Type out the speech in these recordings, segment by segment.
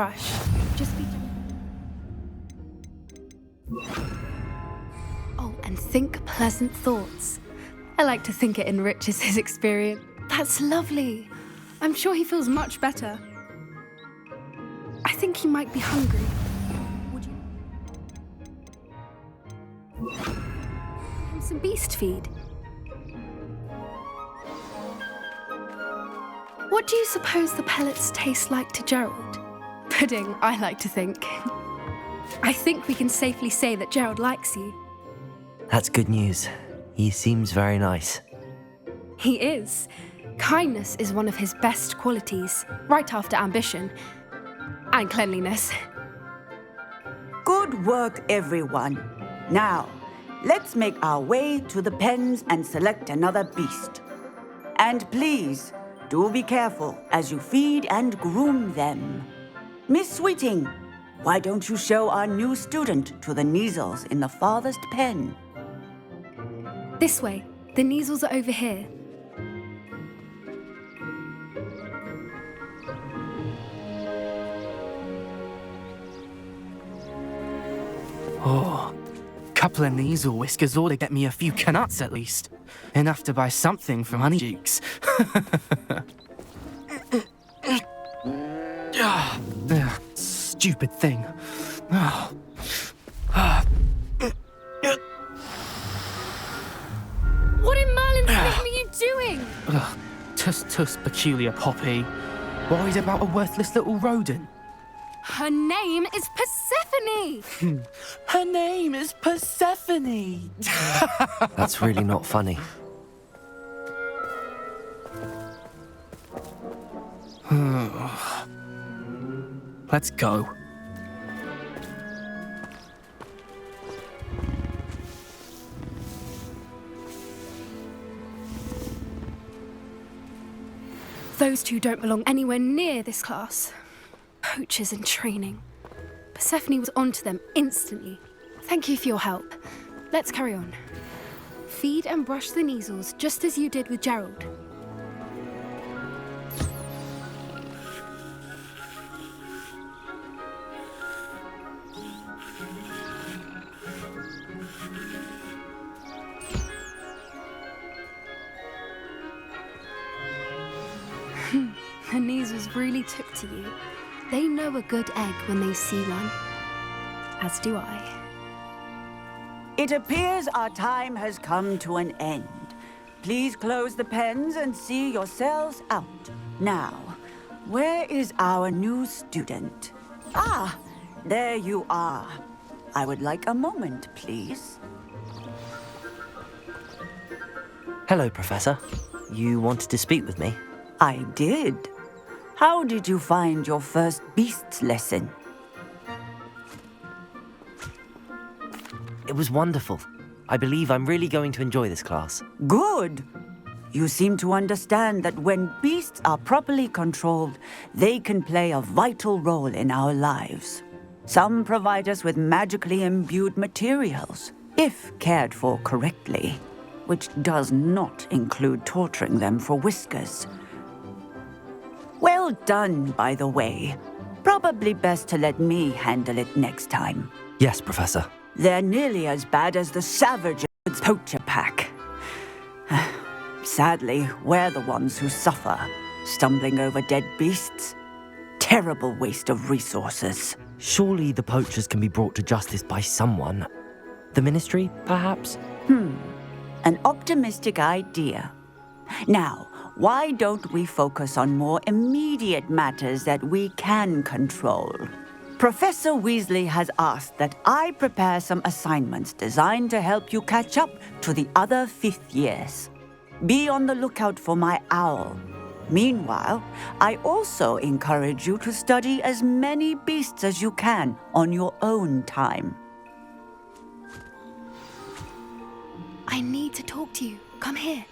rush. Just be... Oh, and think pleasant thoughts. I like to think it enriches his experience. That's lovely. I'm sure he feels much better. I think he might be hungry. Would you... Him some beast feed? What do you suppose the pellets taste like to Gerald? Pudding, I like to think. I think we can safely say that Gerald likes you. That's good news. He seems very nice. He is. Kindness is one of his best qualities, right after ambition. And cleanliness. Good work, everyone. Now, let's make our way to the pens and select another beast. And please, do be careful as you feed and groom them. Miss Sweeting, why don't you show our new student to the Neasels in the farthest pen? This way. The Neasels are over here. Oh, couple of Neasel whiskers ought to get me a few canuts at least. Enough to buy something from Honeydukes. Stupid thing. What in Merlin's name are you doing? Tuss, peculiar Poppy. Worried about a worthless little rodent? Her name is Persephone! Her name is Persephone! That's really not funny. Let's go. Those two don't belong anywhere near this class. Poachers in training. Persephone was onto them instantly. Thank you for your help. Let's carry on. Feed and brush the Neasels just as you did with Gerald. The Neasels really took to you. They know a good egg when they see one. As do I. It appears our time has come to an end. Please close the pens and see yourselves out. Now, where is our new student? Ah, there you are. I would like a moment, please. Hello, Professor. You wanted to speak with me? I did. How did you find your first beasts lesson? It was wonderful. I believe I'm really going to enjoy this class. Good. You seem to understand that when beasts are properly controlled, they can play a vital role in our lives. Some provide us with magically imbued materials, if cared for correctly, which does not include torturing them for whiskers. Well done, by the way. Probably best to let me handle it next time. Yes, Professor. They're nearly as bad as the Savages' poacher pack. Sadly, we're the ones who suffer, stumbling over dead beasts. Terrible waste of resources. Surely the poachers can be brought to justice by someone. The Ministry, perhaps? An optimistic idea. Now, why don't we focus on more immediate matters that we can control? Professor Weasley has asked that I prepare some assignments designed to help you catch up to the other fifth years. Be on the lookout for my owl. Meanwhile, I also encourage you to study as many beasts as you can on your own time. I need to talk to you. Come here.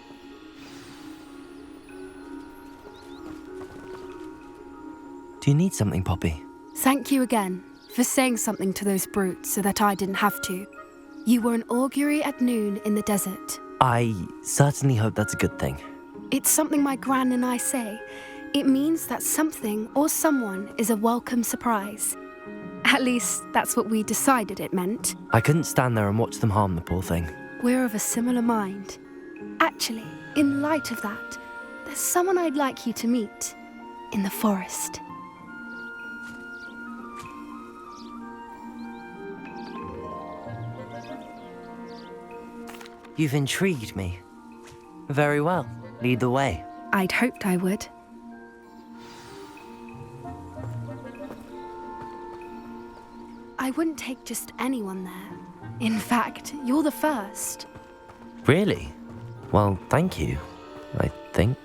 Do you need something, Poppy? Thank you again for saying something to those brutes so that I didn't have to. You were an augury at noon in the desert. I certainly hope that's a good thing. It's something my gran and I say. It means that something or someone is a welcome surprise. At least, that's what we decided it meant. I couldn't stand there and watch them harm the poor thing. We're of a similar mind. Actually, in light of that, there's someone I'd like you to meet in the forest. You've intrigued me. Very well. Lead the way. I'd hoped I would. I wouldn't take just anyone there. In fact, you're the first. Really? Well, thank you, I think.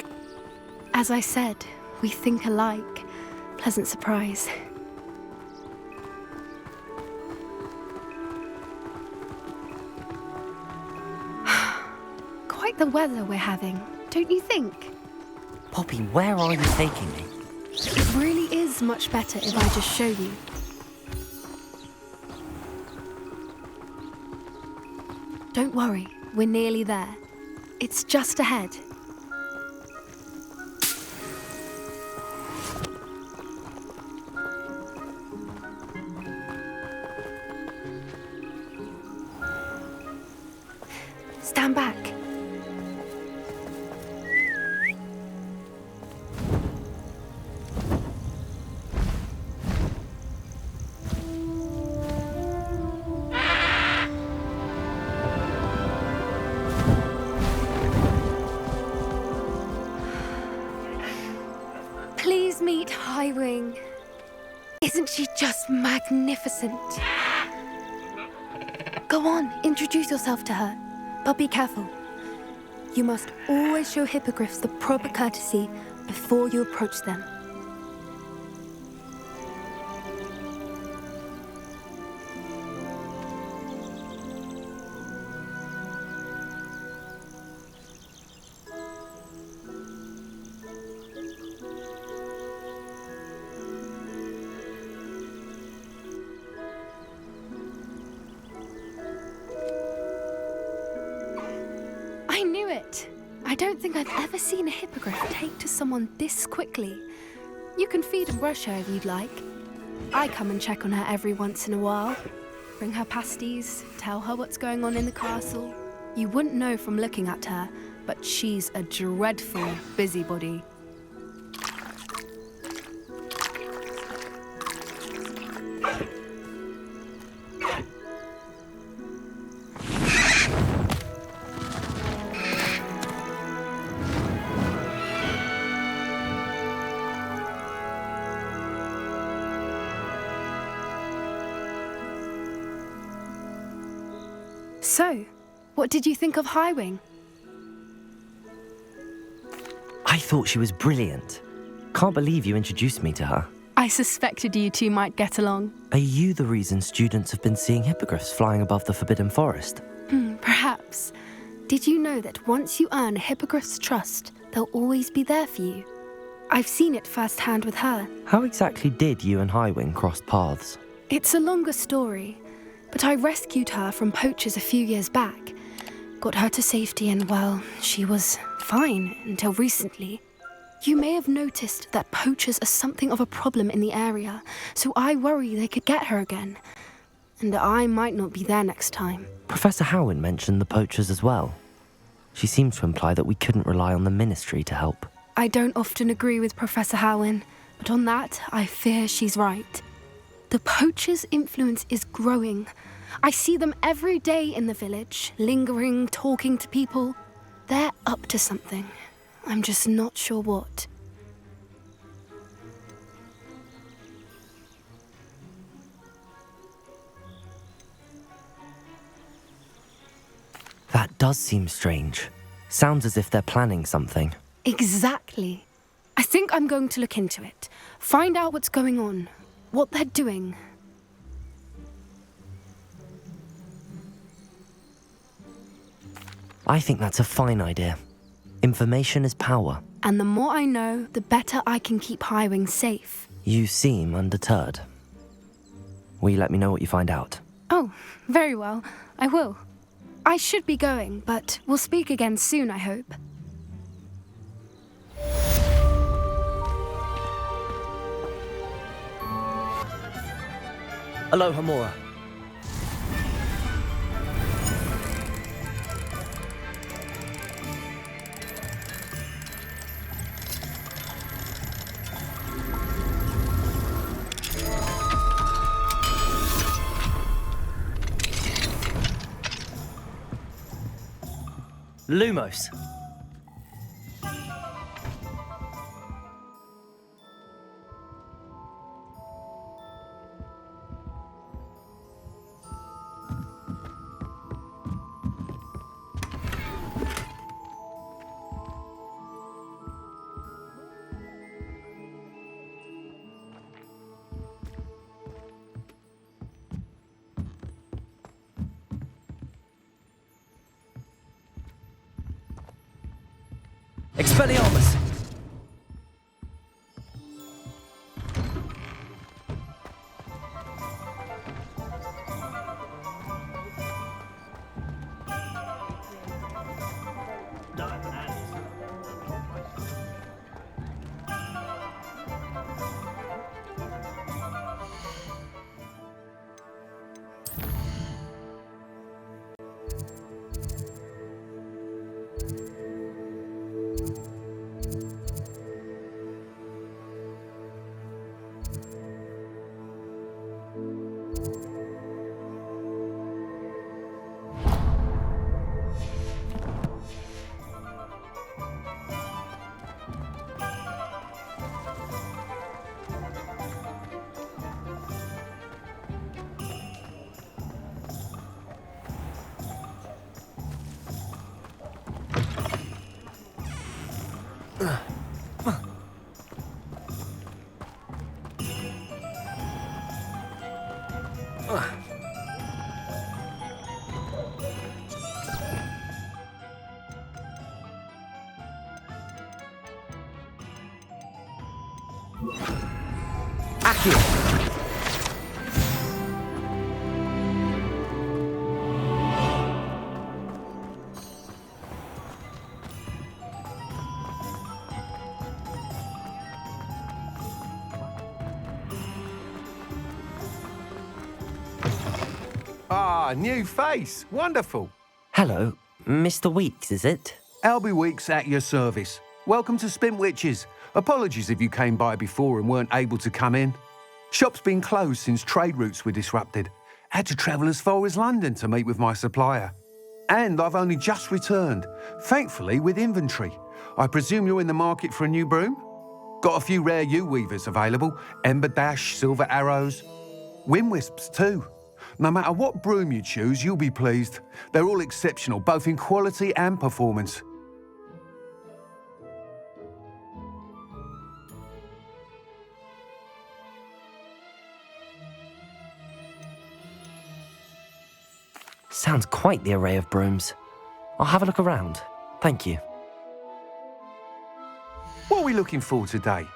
As I said, we think alike. Pleasant surprise. Quite the weather we're having, don't you think? Poppy, where are you taking me? It really is much better if I just show you. Don't worry, we're nearly there. It's just ahead. Stand back. Please meet Highwing. Isn't she just magnificent? Go on, introduce yourself to her. But be careful. You must always show hippogriffs the proper courtesy before you approach them. I knew it! I don't think I've ever seen a hippogriff take to someone this quickly. You can feed and brush her if you'd like. I come and check on her every once in a while. Bring her pasties, tell her what's going on in the castle. You wouldn't know from looking at her, but she's a dreadful busybody. So, what did you think of Highwing? I thought she was brilliant. Can't believe you introduced me to her. I suspected you two might get along. Are you the reason students have been seeing hippogriffs flying above the Forbidden Forest? Perhaps. Did you know that once you earn a hippogriff's trust, they'll always be there for you? I've seen it firsthand with her. How exactly did you and Highwing cross paths? It's a longer story, but I rescued her from poachers a few years back. Got her to safety and, well, she was fine until recently. You may have noticed that poachers are something of a problem in the area, so I worry they could get her again. And I might not be there next time. Professor Howin mentioned the poachers as well. She seemed to imply that we couldn't rely on the ministry to help. I don't often agree with Professor Howin, but on that, I fear she's right. The poachers' influence is growing. I see them every day in the village, lingering, talking to people. They're up to something. I'm just not sure what. That does seem strange. Sounds as if they're planning something. Exactly. I think I'm going to look into it. Find out what's going on, what they're doing. I think that's a fine idea. Information is power. And the more I know, the better I can keep Highwing safe. You seem undeterred. Will you let me know what you find out? Oh, very well. I will. I should be going, but we'll speak again soon, I hope. Aloha Mora. Lumos. Expelliarmus! Accio! Ah, new face. Wonderful. Hello, Mr. Weeks, is it? Albie Weeks at your service. Welcome to Spintwitches. Apologies if you came by before and weren't able to come in. Shop's been closed since trade routes were disrupted. Had to travel as far as London to meet with my supplier. And I've only just returned, thankfully with inventory. I presume you're in the market for a new broom? Got a few rare yew-weavers available, Ember Dash, Silver Arrows, Wind Wisps too. No matter what broom you choose, you'll be pleased. They're all exceptional, both in quality and performance. Sounds quite the array of brooms. I'll have a look around. Thank you. What are we looking for today?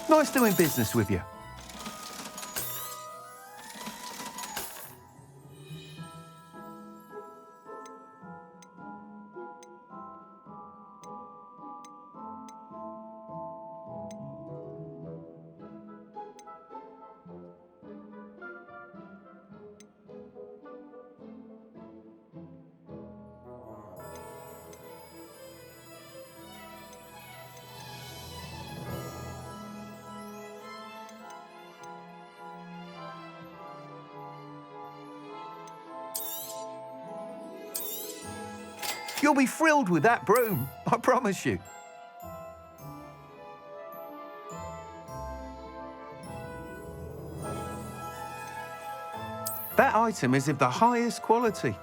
Nice doing business with you. You'll be thrilled with that broom, I promise you. That item is of the highest quality.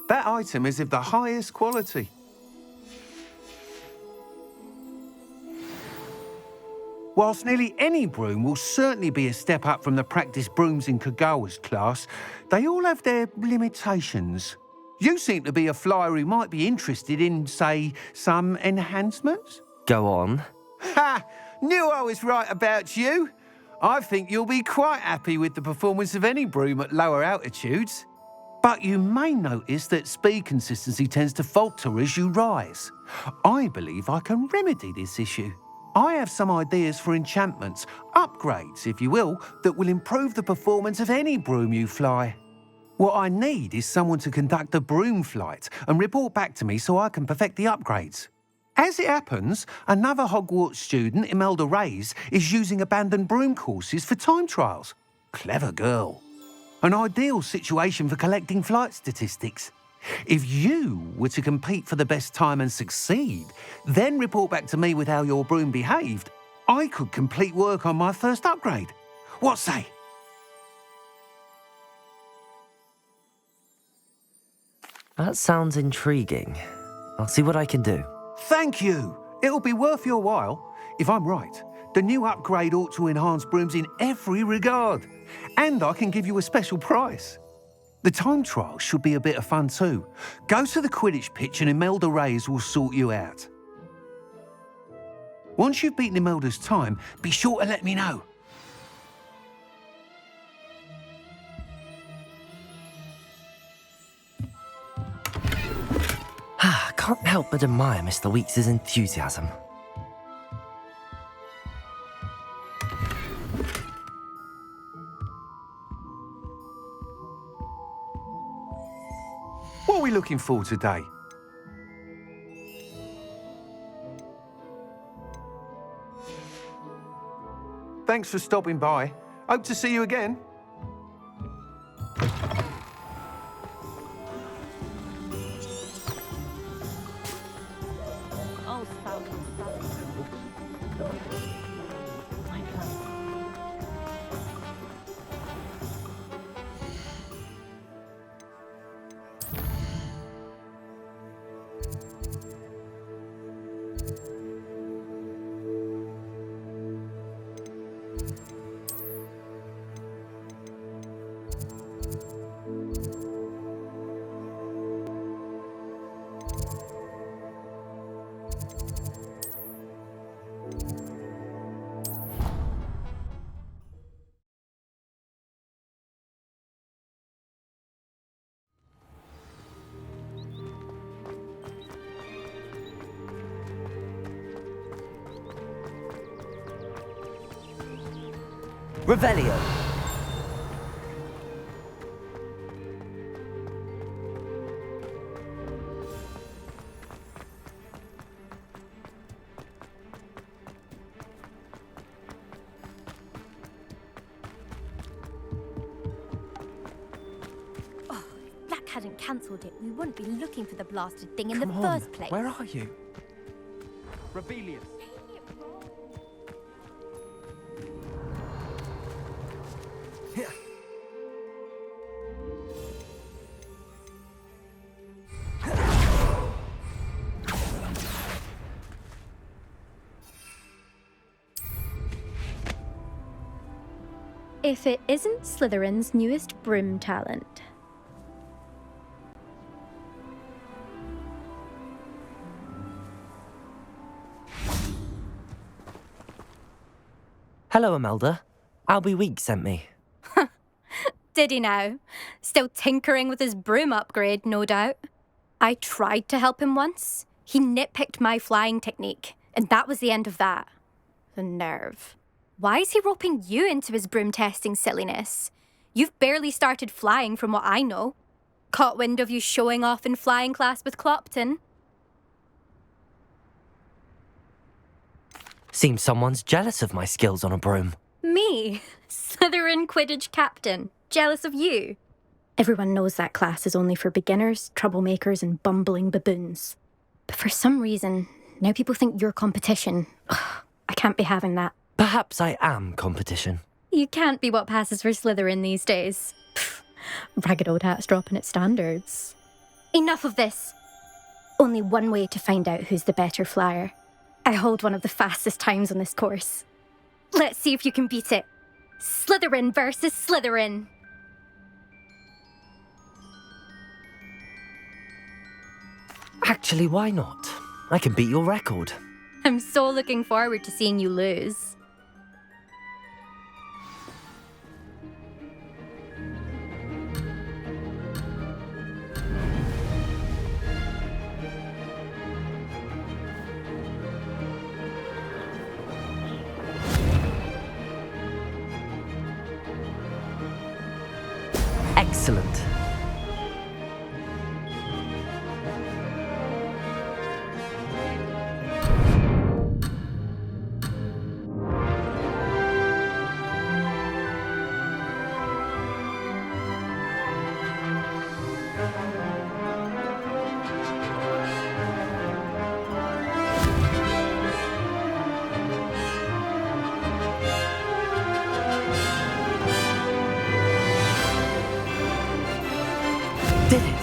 That item is of the highest quality. Whilst nearly any broom will certainly be a step up from the practice brooms in Kagawa's class, they all have their limitations. You seem to be a flyer who might be interested in, say, some enhancements? Go on. Ha! Knew I was right about you. I think you'll be quite happy with the performance of any broom at lower altitudes. But you may notice that speed consistency tends to falter as you rise. I believe I can remedy this issue. I have some ideas for enchantments, upgrades, if you will, that will improve the performance of any broom you fly. What I need is someone to conduct a broom flight and report back to me so I can perfect the upgrades. As it happens, another Hogwarts student, Imelda Reyes, is using abandoned broom courses for time trials. Clever girl. An ideal situation for collecting flight statistics. If you were to compete for the best time and succeed, then report back to me with how your broom behaved, I could complete work on my first upgrade. What say? That sounds intriguing. I'll see what I can do. Thank you. It'll be worth your while. If I'm right, the new upgrade ought to enhance brooms in every regard. And I can give you a special price. The time trial should be a bit of fun too. Go to the Quidditch pitch and Imelda Reyes will sort you out. Once you've beaten Imelda's time, be sure to let me know. I can't help but admire Mr. Weeks' enthusiasm. What are we looking for today? Thanks for stopping by. Hope to see you again. Revelio. Black hadn't cancelled it, we wouldn't be looking for the blasted thing in the Come on, first place. where are you? Rebellion. If it isn't Slytherin's newest broom talent. Hello, Imelda. Albie Weeks sent me. Did he now? Still tinkering with his broom upgrade, no doubt. I tried to help him once. He nitpicked my flying technique, and that was the end of that. The nerve. Why is he roping you into his broom testing silliness? You've barely started flying from what I know. Caught wind of you showing off in flying class with Clopton. Seems someone's jealous of my skills on a broom. Me? Slytherin Quidditch captain. Jealous of you? Everyone knows that class is only for beginners, troublemakers, and bumbling baboons. But for some reason, now people think you're competition. Ugh, I can't be having that. Perhaps I am competition. You can't be what passes for Slytherin these days. Pfft, ragged old hat's dropping its standards. Enough of this. Only one way to find out who's the better flyer. I hold one of the fastest times on this course. Let's see if you can beat it. Slytherin versus Slytherin. Actually, why not? I can beat your record. I'm so looking forward to seeing you lose. Excellent. Did it!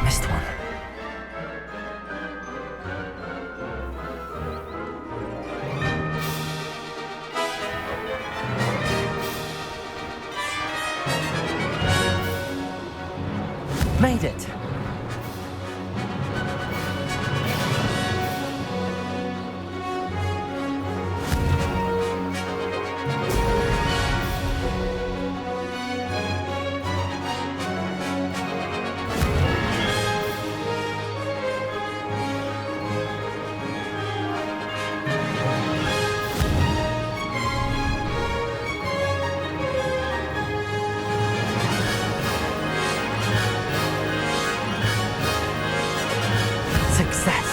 Missed one. Made it! Success!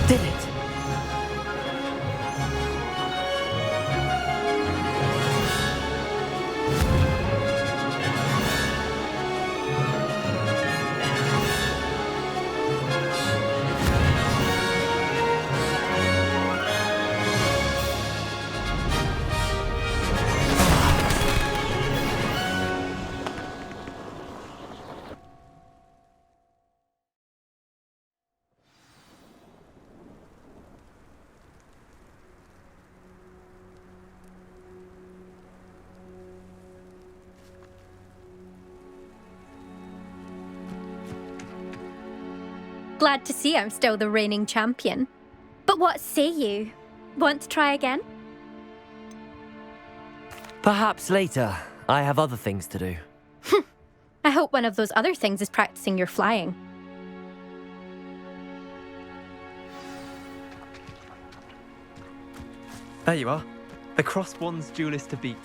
Did it! Glad to see I'm still the reigning champion. But what say you? Want to try again? Perhaps later. I have other things to do. I hope one of those other things is practicing your flying. There you are. The Crosswands duelist to beat.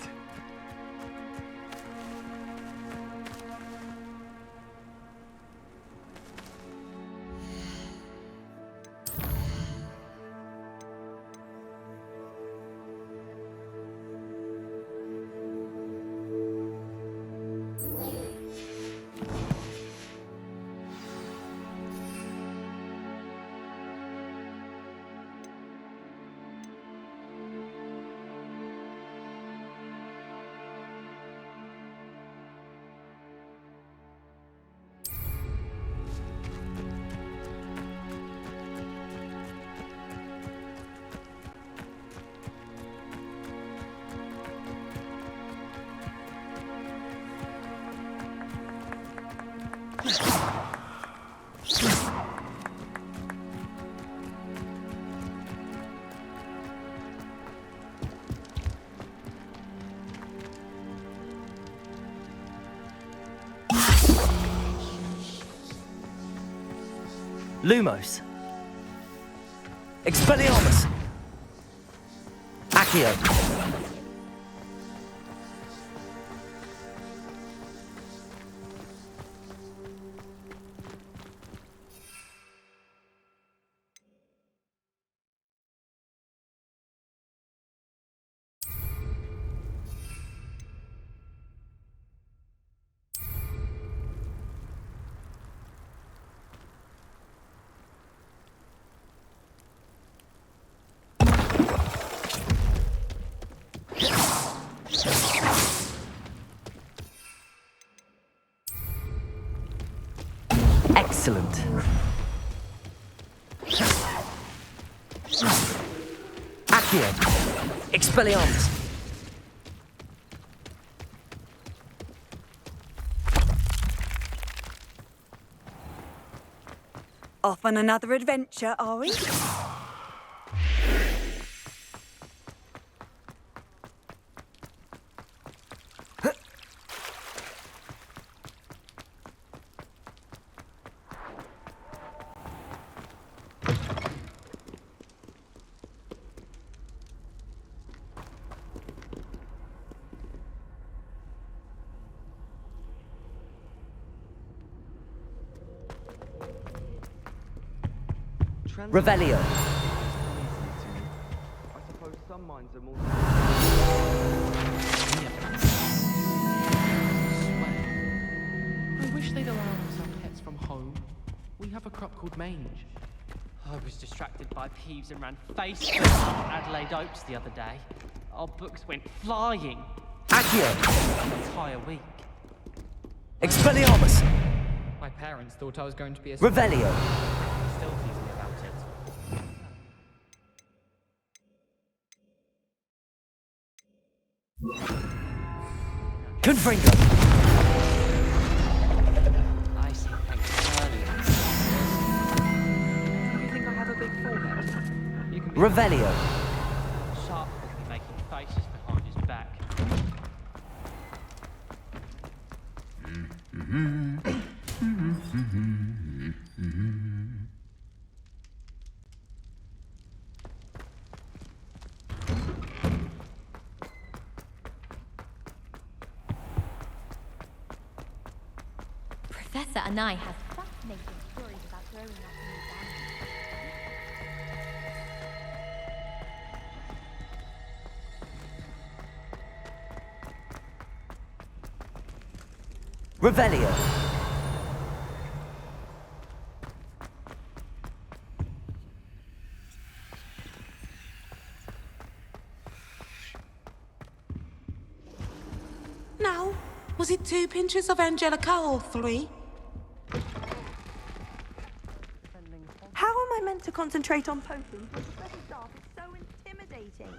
Lumos. Expelliarmus. Accio. Excellent. Accio. Expelliarmus. Off on another adventure, are we? Revelio. I suppose some minds are more. I wish they'd allow us our pets from home. We have a crop called mange. I was distracted by Peeves and ran face first on Adelaide Oaks the other day. Our books went flying. Accio. An entire week. Expelliarmus. My parents thought I was going to be a... Revelio. Still teasing me about it. Confringo. I see things earlier. Do you think I have a big forehead? You can be... Revelio. Sharp will be making faces behind his back. Professor and I have fascinating stories about growing up in New Revelio. Now, was it 2 pinches of Angelica or 3? How am I meant to concentrate on potions when the special staff is so intimidating?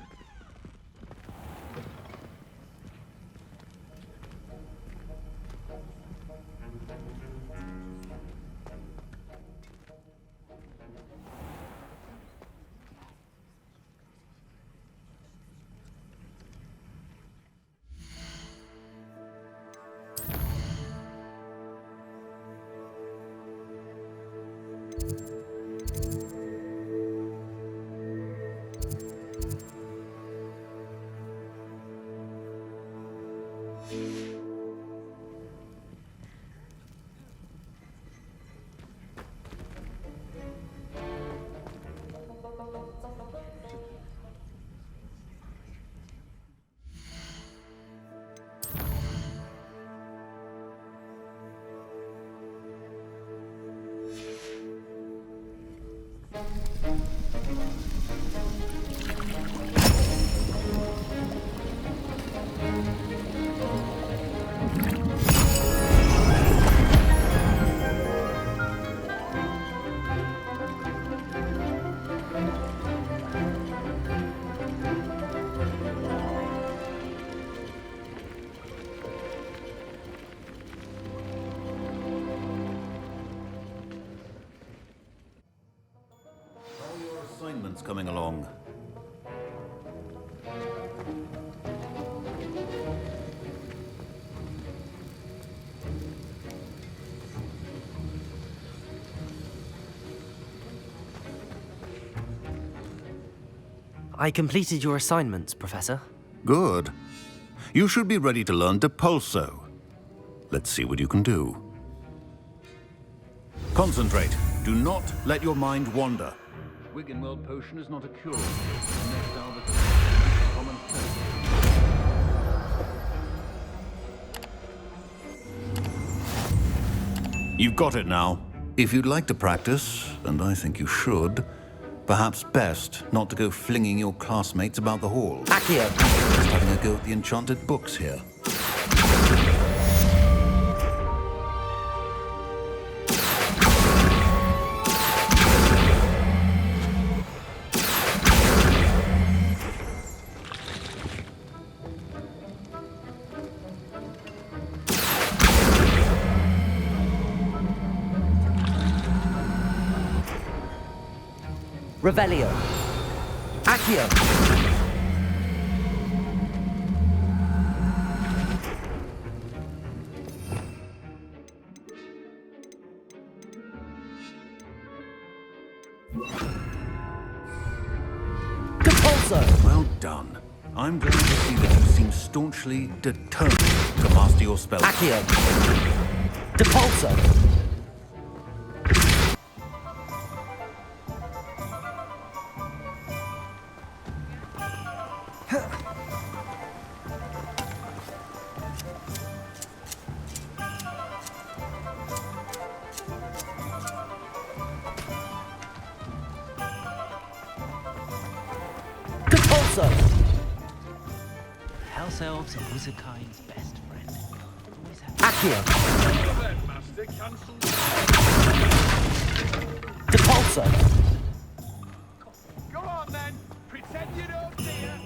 Assignments coming along. I completed your assignments, Professor. Good. You should be ready to learn Depulso. Let's see what you can do. Concentrate. Do not let your mind wander. Wiggenweld potion is not a cure. Next Albert is common sense. You've got it now. If you'd like to practice, and I think you should, perhaps best not to go flinging your classmates about the hall. Accio! Just having a go at the enchanted books here. Revelio. Accio. Depulso. Well done. I'm glad to see that you seem staunchly determined to master your spell. Accio. Depulso. House elves are wizardkind's best friend. Accio. Depulso. Go on then, pretend you don't see her.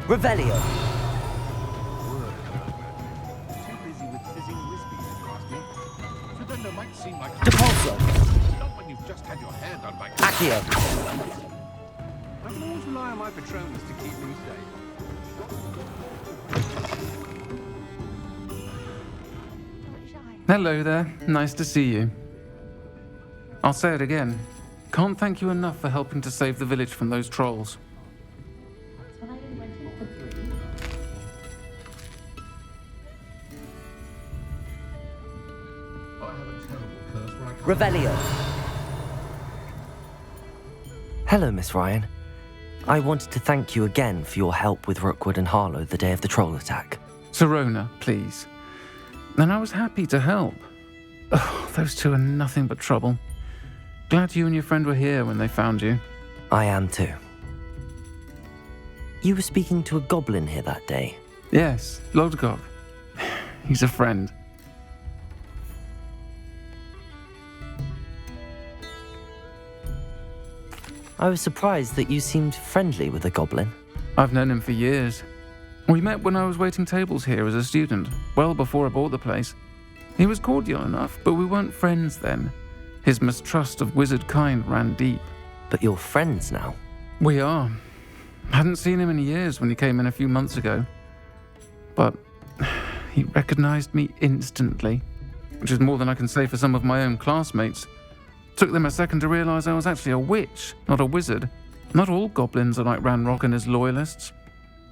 Revelio. Depulso. Not when you've just had your hand on my... Accio. I can always rely on my Patronus to keep me safe. Hello there. Nice to see you. I'll say it again. Can't thank you enough for helping to save the village from those trolls. Revelio. Hello, Miss Ryan. I wanted to thank you again for your help with Rookwood and Harlow the day of the troll attack. Serona, please. And I was happy to help. Oh, those two are nothing but trouble. Glad you and your friend were here when they found you. I am too. You were speaking to a goblin here that day. Yes, Lodgok. He's a friend. I was surprised that you seemed friendly with the goblin. I've known him for years. We met when I was waiting tables here as a student, well before I bought the place. He was cordial enough, but we weren't friends then. His mistrust of wizard kind ran deep. But you're friends now? We are. Hadn't seen him in years when he came in a few months ago. But he recognized me instantly, which is more than I can say for some of my own classmates. Took them a second to realize I was actually a witch, not a wizard. Not all goblins are like Ranrock and his loyalists.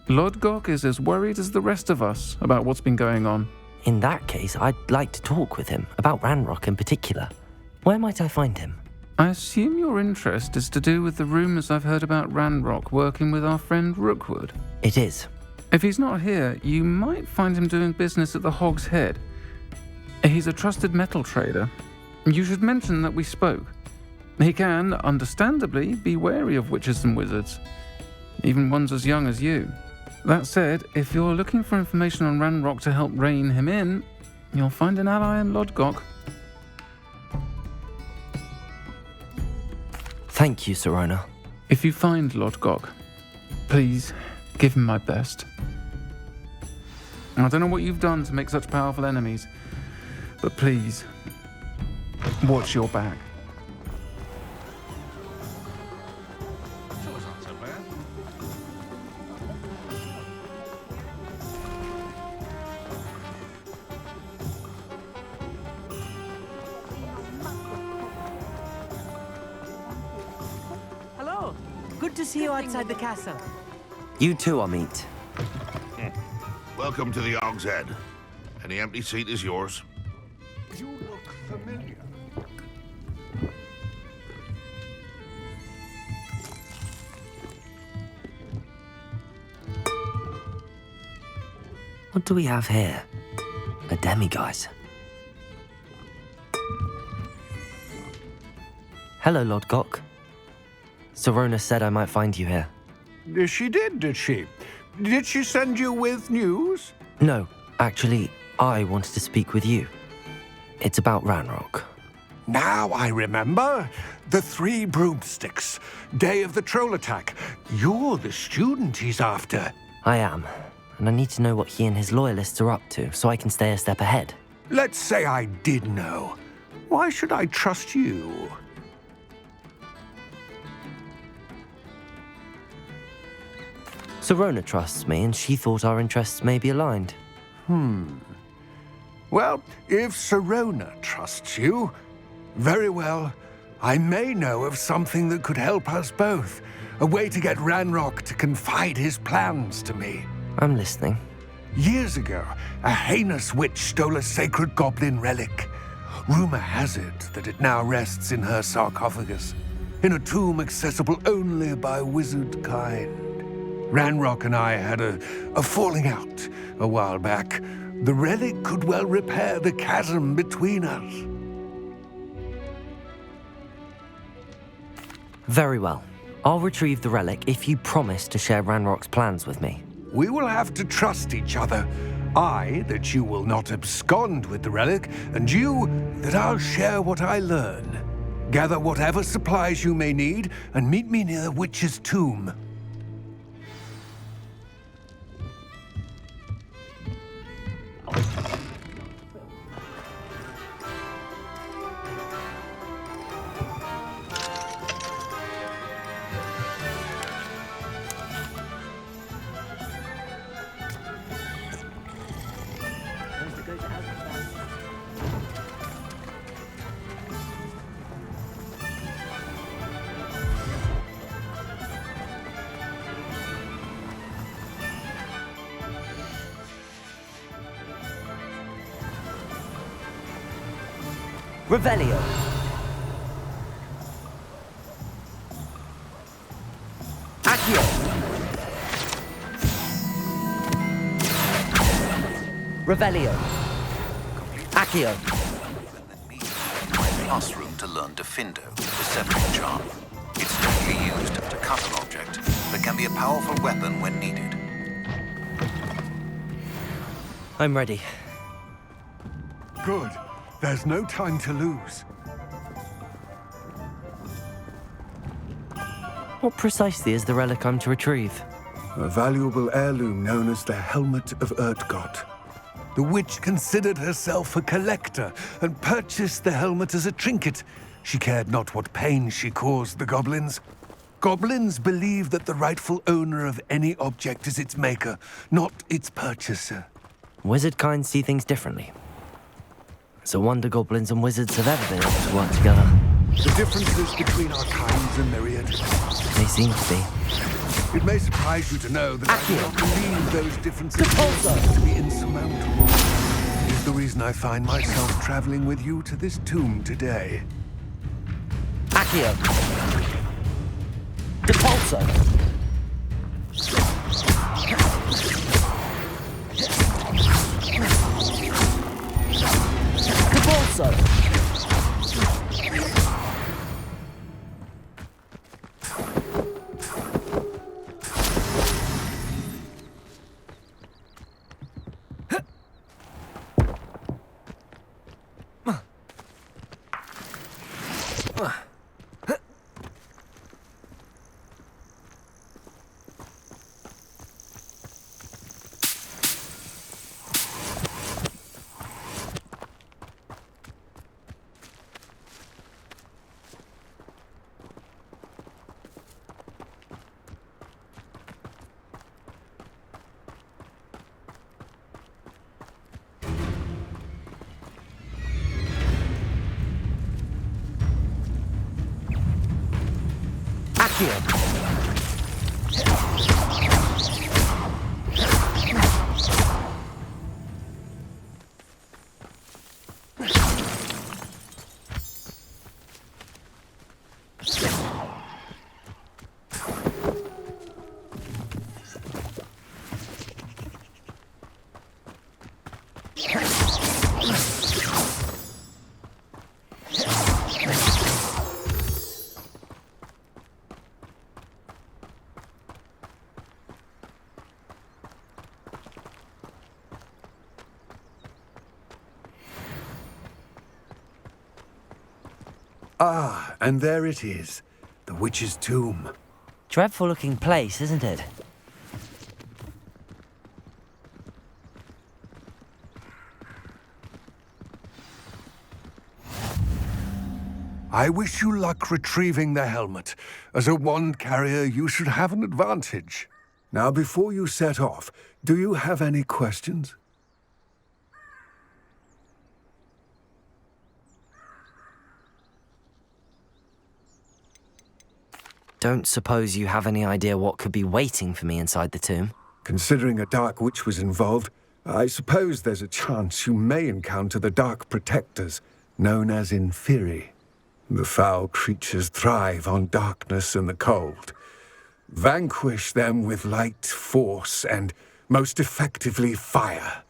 Lodgok is as worried as the rest of us about what's been going on. In that case, I'd like to talk with him, about Ranrock in particular. Where might I find him? I assume your interest is to do with the rumors I've heard about Ranrock working with our friend Rookwood. It is. If he's not here, you might find him doing business at the Hog's Head. He's a trusted metal trader. You should mention that we spoke. He can, understandably, be wary of witches and wizards, even ones as young as you. That said, if you're looking for information on Ranrock to help rein him in, you'll find an ally in Lodgok. Thank you, Serona. If you find Lodgok, please give him my best. I don't know what you've done to make such powerful enemies, but please, watch your back. to see you outside the castle. You too, Amit. Welcome to the Og's Head. Any empty seat is yours. You look familiar. What do we have here? A demiguise. Hello, Lodgok. Sorona said I might find you here. She did she? Did she send you with news? No, actually, I wanted to speak with you. It's about Ranrock. Now I remember. The 3 broomsticks. Day of the troll attack. You're the student he's after. I am, and I need to know what he and his loyalists are up to so I can stay a step ahead. Let's say I did know. Why should I trust you? Sorona trusts me, and she thought our interests may be aligned. Well, if Sorona trusts you, very well. I may know of something that could help us both. A way to get Ranrock to confide his plans to me. I'm listening. Years ago, a heinous witch stole a sacred goblin relic. Rumor has it that it now rests in her sarcophagus, in a tomb accessible only by wizard kind. Ranrock and I had a falling out a while back. The relic could well repair the chasm between us. Very well. I'll retrieve the relic if you promise to share Ranrock's plans with me. We will have to trust each other. I, that you will not abscond with the relic, and you, that I'll share what I learn. Gather whatever supplies you may need, and meet me near the witch's tomb. Revelio. Accio. Revelio. Accio. My classroom to learn Defindo, the Deception Charm. It's typically used to cut an object, but can be a powerful weapon when needed. I'm ready. Good. There's no time to lose. What precisely is the relic I'm to retrieve? A valuable heirloom known as the Helmet of Erdgott. The witch considered herself a collector and purchased the helmet as a trinket. She cared not what pain she caused the goblins. Goblins believe that the rightful owner of any object is its maker, not its purchaser. Wizard kind see things differently. It's a wonder goblins and wizards have ever been able to work together. The differences between our kinds are myriad. They seem to be. It may surprise you to know that I do not believe those differences to be insurmountable. It is the reason I find myself traveling with you to this tomb today. Accio. Depulso. Depulso. Ah, and there it is. The witch's tomb. Dreadful looking place, isn't it? I wish you luck retrieving the helmet. As a wand carrier, you should have an advantage. Now, before you set off, do you have any questions? Don't suppose you have any idea what could be waiting for me inside the tomb? Considering a dark witch was involved, I suppose there's a chance you may encounter the Dark Protectors, known as Inferi. The foul creatures thrive on darkness and the cold. Vanquish them with light, force, and most effectively fire.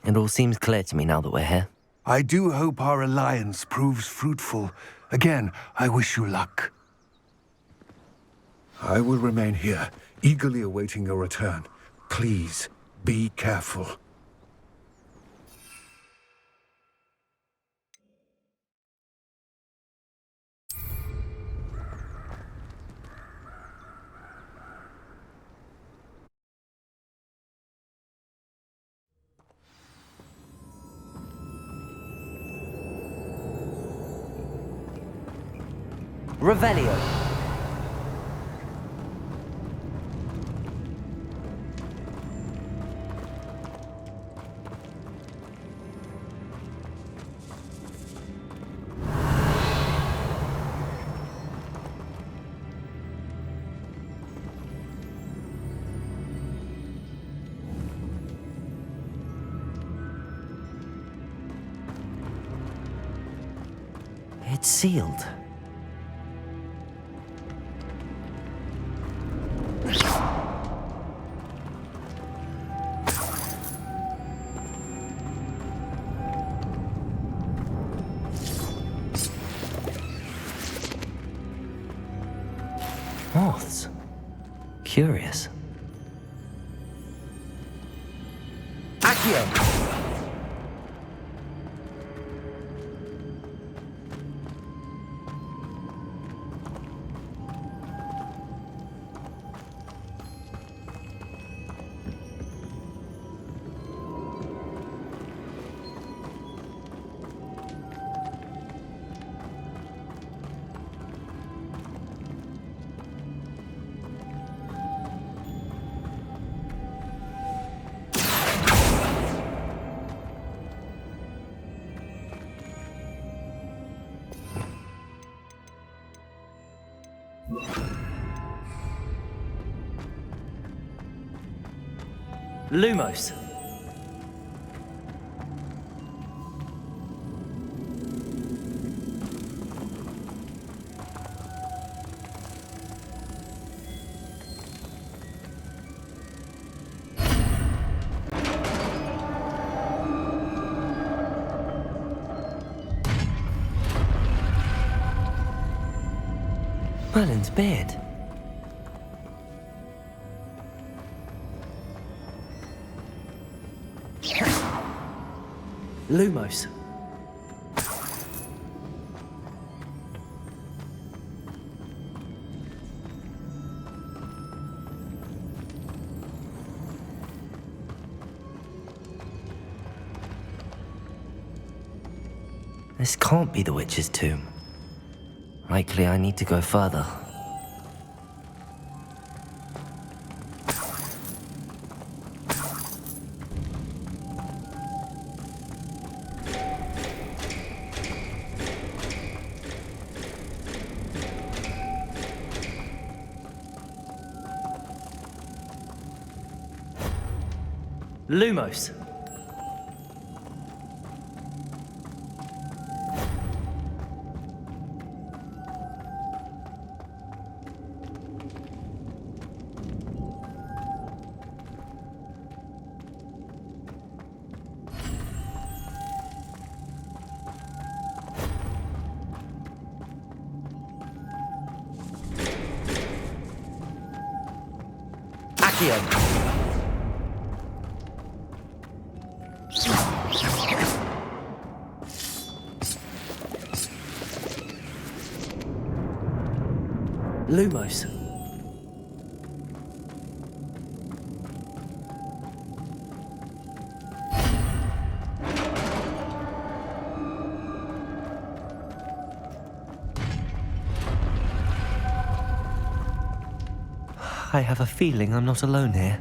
It all seems clear to me now that we're here. I do hope our alliance proves fruitful. Again, I wish you luck. I will remain here, eagerly awaiting your return. Please, be careful. Revelio. It's sealed. Moths. Curious. Accio! Lumos. Merlin's beard. Lumos. This can't be the witch's tomb. Likely I need to go further. Lumos. Accio. Lumos. I have a feeling I'm not alone here.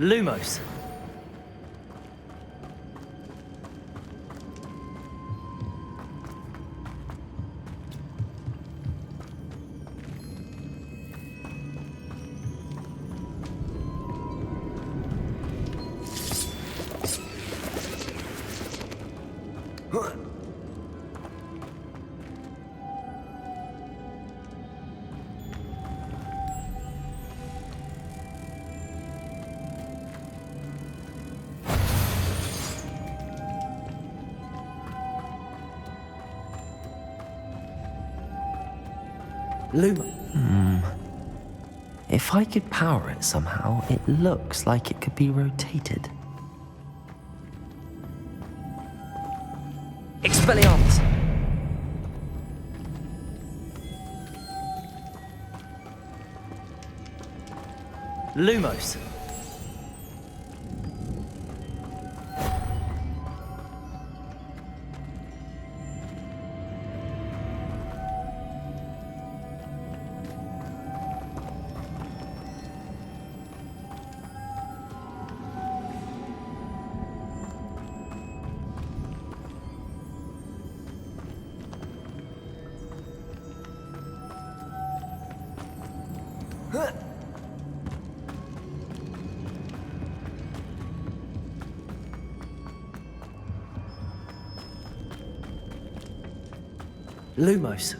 Lumos. If I could power it somehow, it looks like it could be rotated. Expelliarmus! Lumos! Lumos.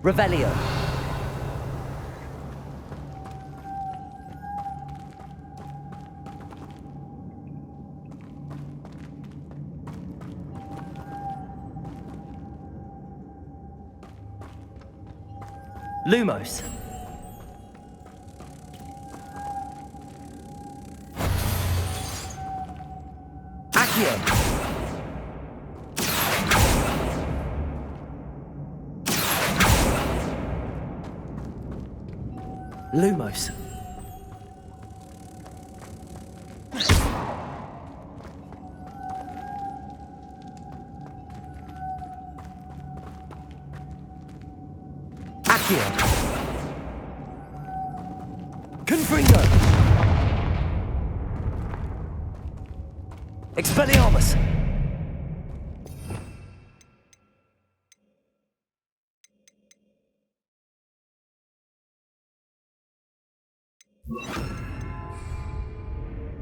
Revelio. Lumos. Accio. Lumos. Accio. Confringo. Expelliarmus.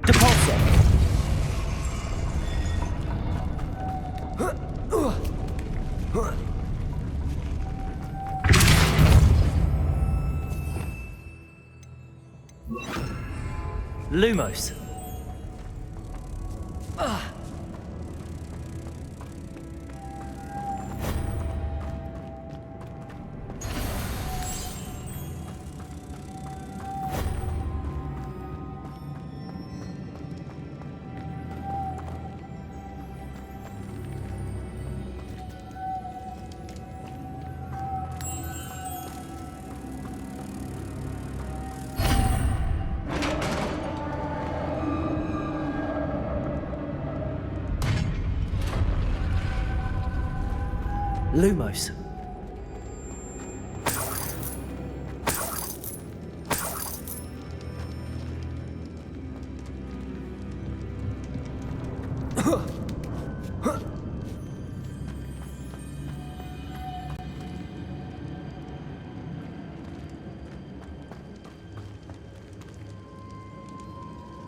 Depulso! Lumos. Lumos.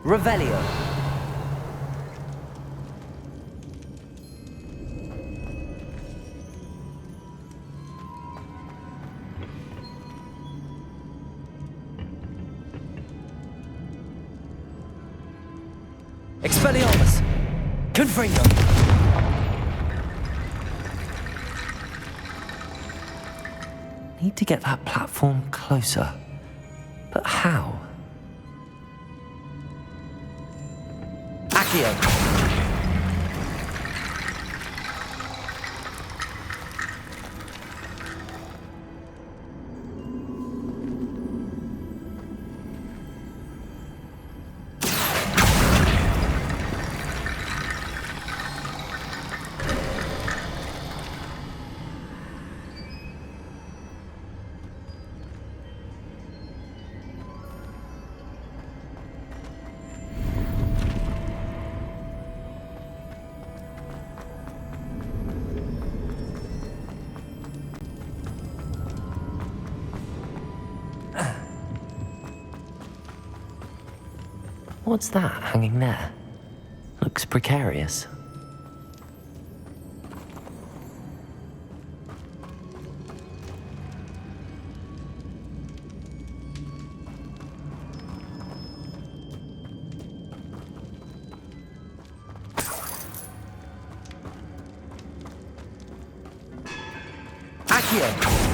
Revelio. Expelliarmus! Confringo! Need to get that platform closer. But how? Accio! What's that hanging there? Looks precarious. Accio!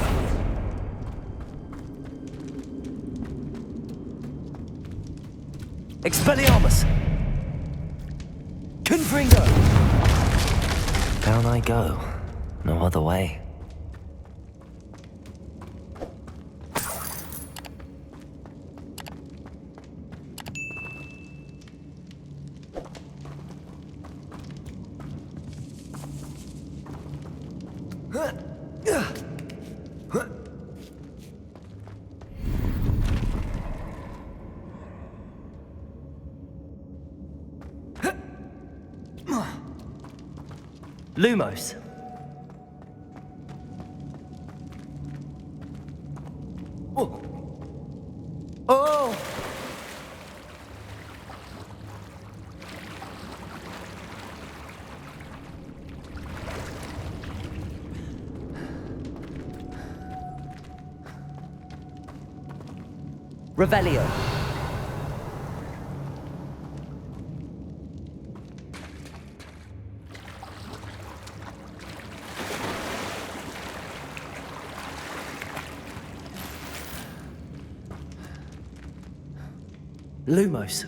Expelliarmus! Confringo! Down I go. No other way. Lumos. Oh. Oh. Revelio. Lumos.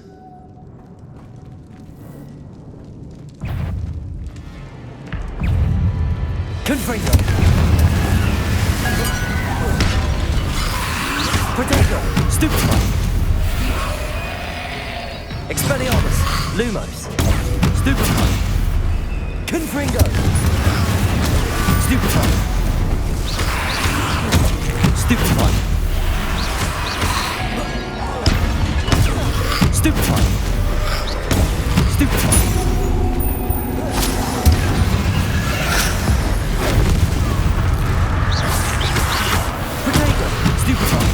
Confringo. Protego. Stupefy. Expelliarmus. Lumos. Stupefy. Confringo. Stupefy. Stupefy. Stupefy! Stupefy! Protego! Stupefy!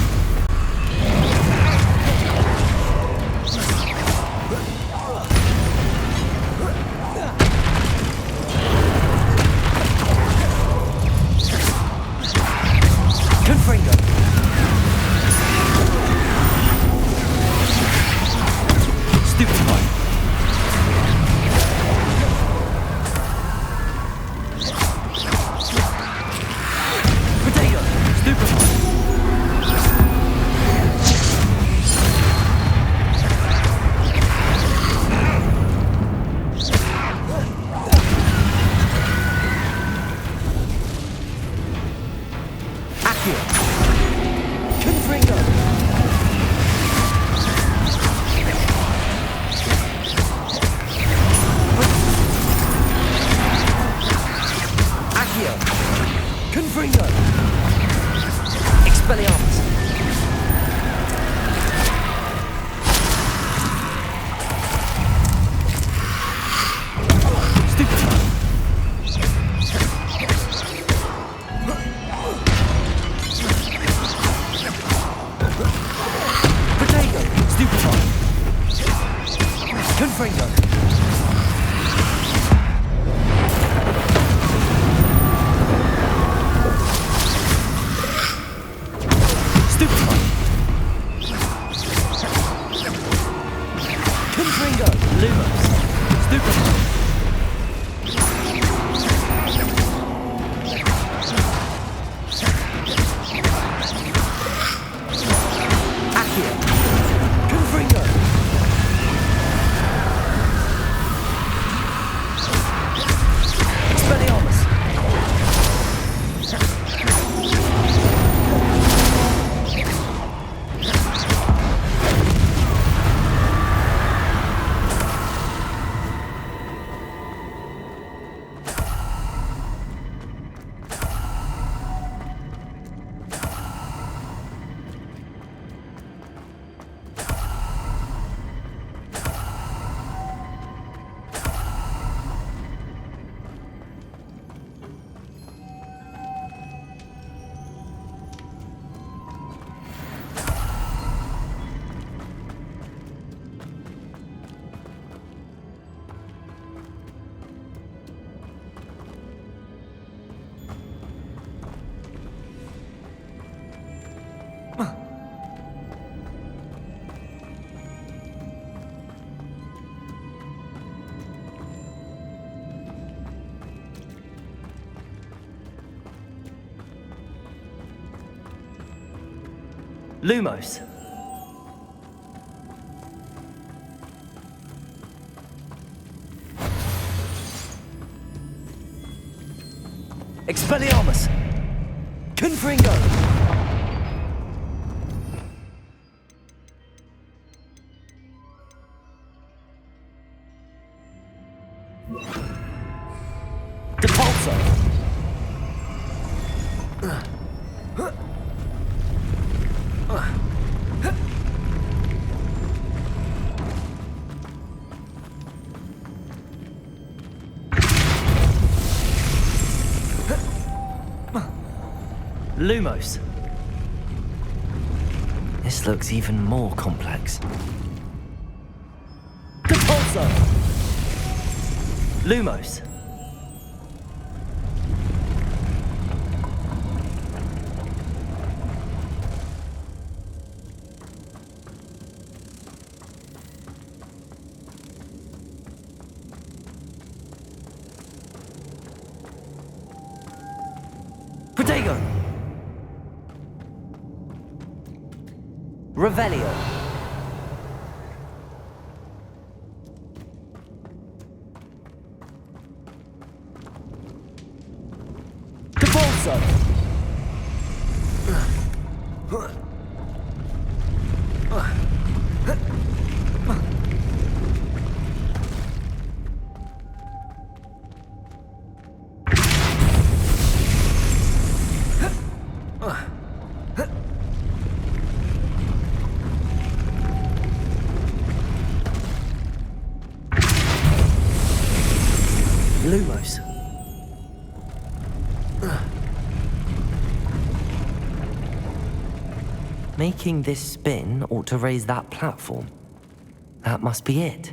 Accio. Confringo. Accio. Confringo. Expelliarmus. Confringo. Stupefy. Confringo. Lumos. Stupefy. Accio. Confringo. Expelliarmus. Lumos. Expelliarmus. Confringo. Depulso. Lumos. This looks even more complex. Depulso. Lumos. Protego. Revelio. Depulso. Lumos. Making this spin ought to raise that platform. That must be it.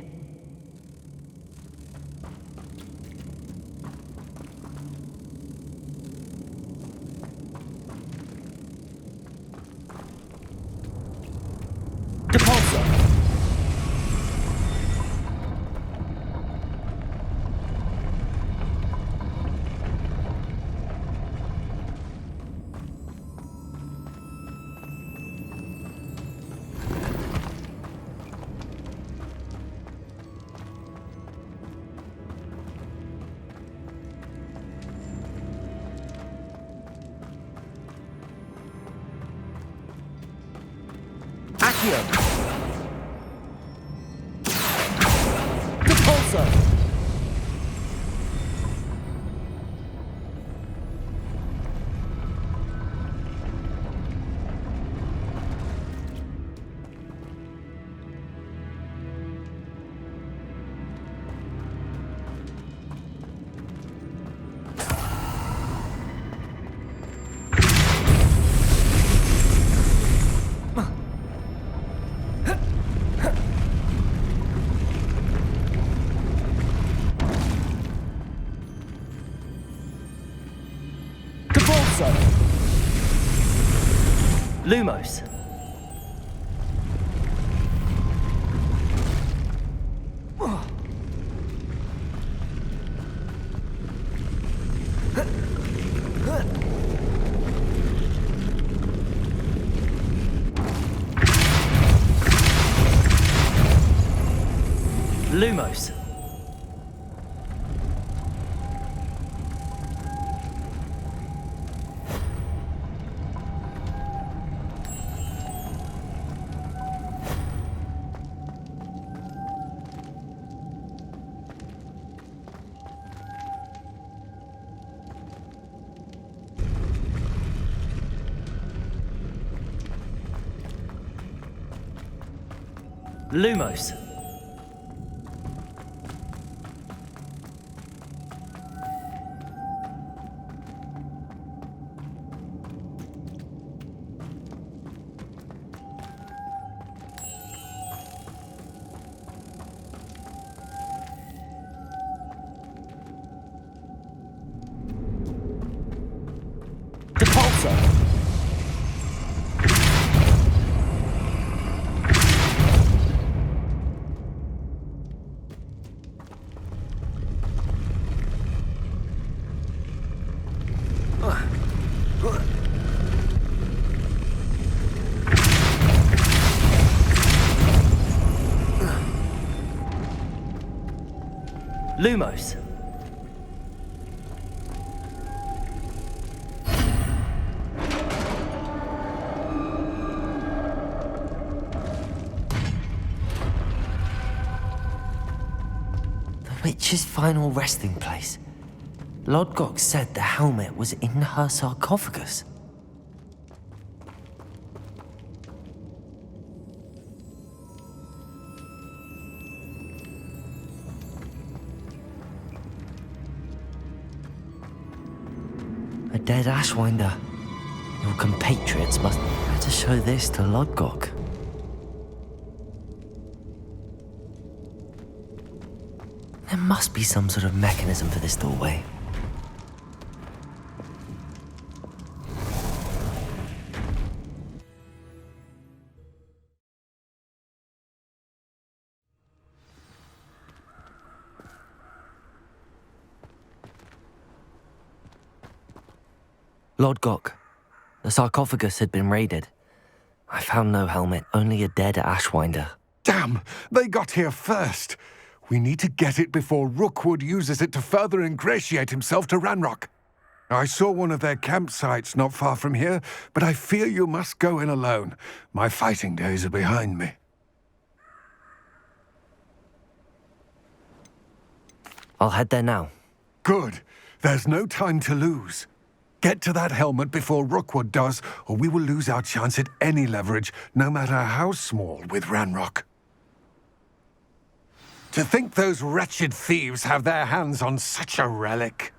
Depulso. Accio! Depulso! Lumos. Lumos. Lumos. Depulso! Lumos. The witch's final resting place. Lodgok said the helmet was in her sarcophagus. A dead Ashwinder. Your compatriots must better show this to Lodgok. There must be some sort of mechanism for this doorway. Lodgok. The sarcophagus had been raided. I found no helmet, only a dead Ashwinder. Damn! They got here first! We need to get it before Rookwood uses it to further ingratiate himself to Ranrock. I saw one of their campsites not far from here, but I fear you must go in alone. My fighting days are behind me. I'll head there now. Good. There's no time to lose. Get to that helmet before Rookwood does, or we will lose our chance at any leverage, no matter how small, with Ranrock. To think those wretched thieves have their hands on such a relic.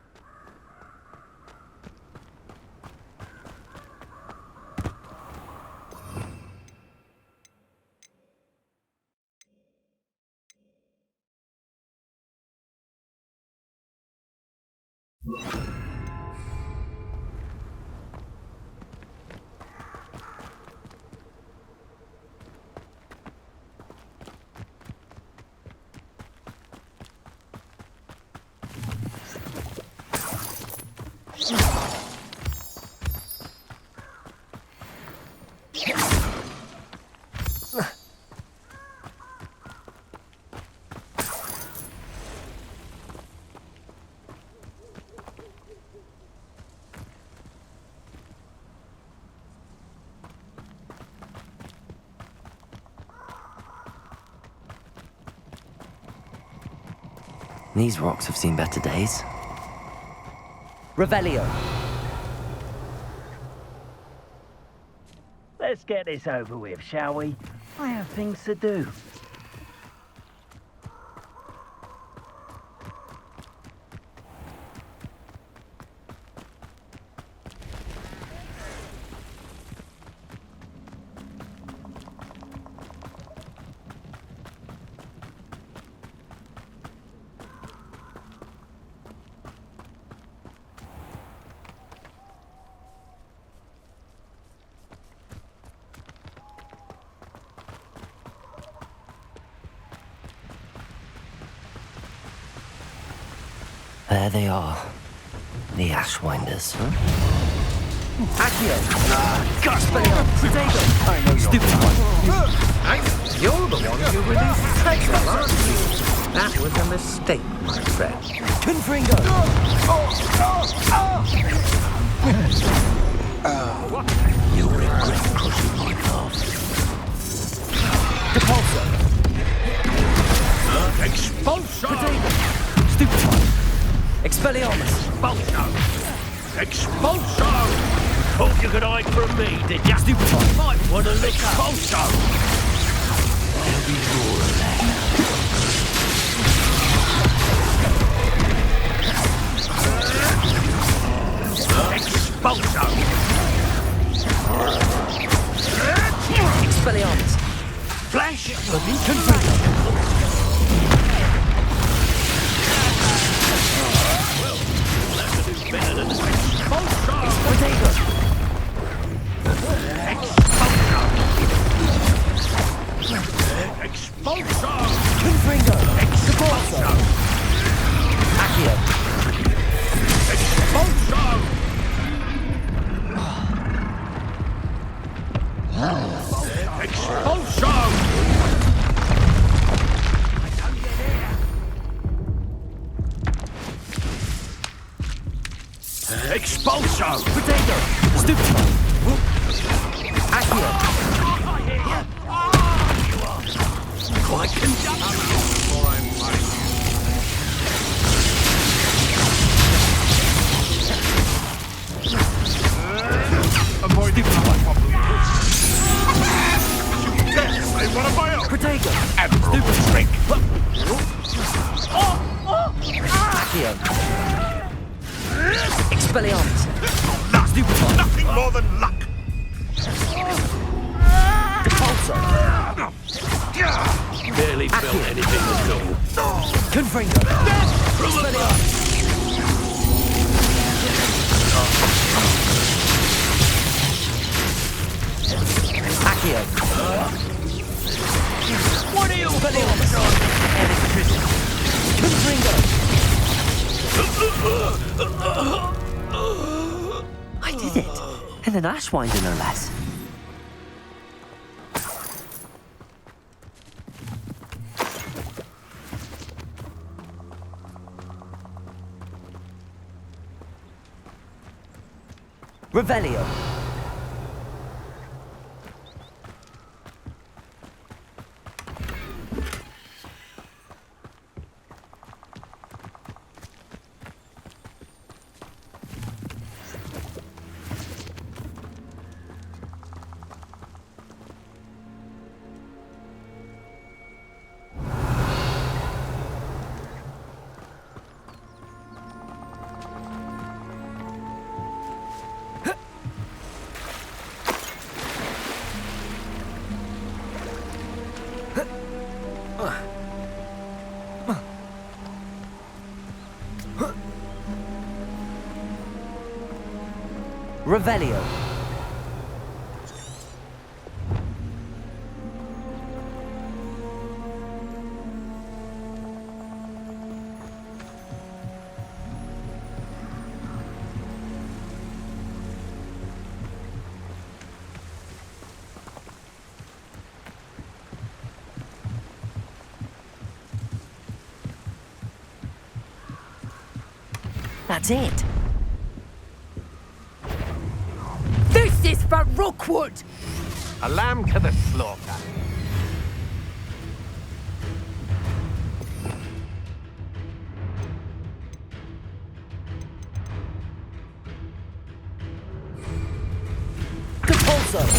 These rocks have seen better days. Revelio. Let's get this over with, shall we? I have things to do. There they are. The Ashwinders. Accio. Potato! I know stupid one. Hey, you're the one who released Taylor, aren't you? That was a mistake, my friend. Confringo. You'll regret crossing my path. Depulso. Expulso! Potato. Stupid one. Expelliarmus. Expulso! Expulso! Thought you could hide from me, did ya? Stupid one. Might want to lick Expulso! There'll be more of that. Expulso! Expelliarmus. Flash! Confringo. Better than Expulso! Potato. Expulso! Confringo. Depulso. Accio. Expulso! Expulso! Expulso! Potato. Stupid one. Accio. Quite conductive. Avoid it. Say one of my own. Potato. Admirable trick. Accio. Expelliarmus. Stupid one. Nothing more than luck. Depulso. Barely felt anything at all. Confringo. Expelliarmus. Accio. What are you Expelliarmus. Confringo. I did it. And an Ashwinder, no less. Revelio. Revelio. That's it. This is for Rookwood! A lamb to the slaughter. so.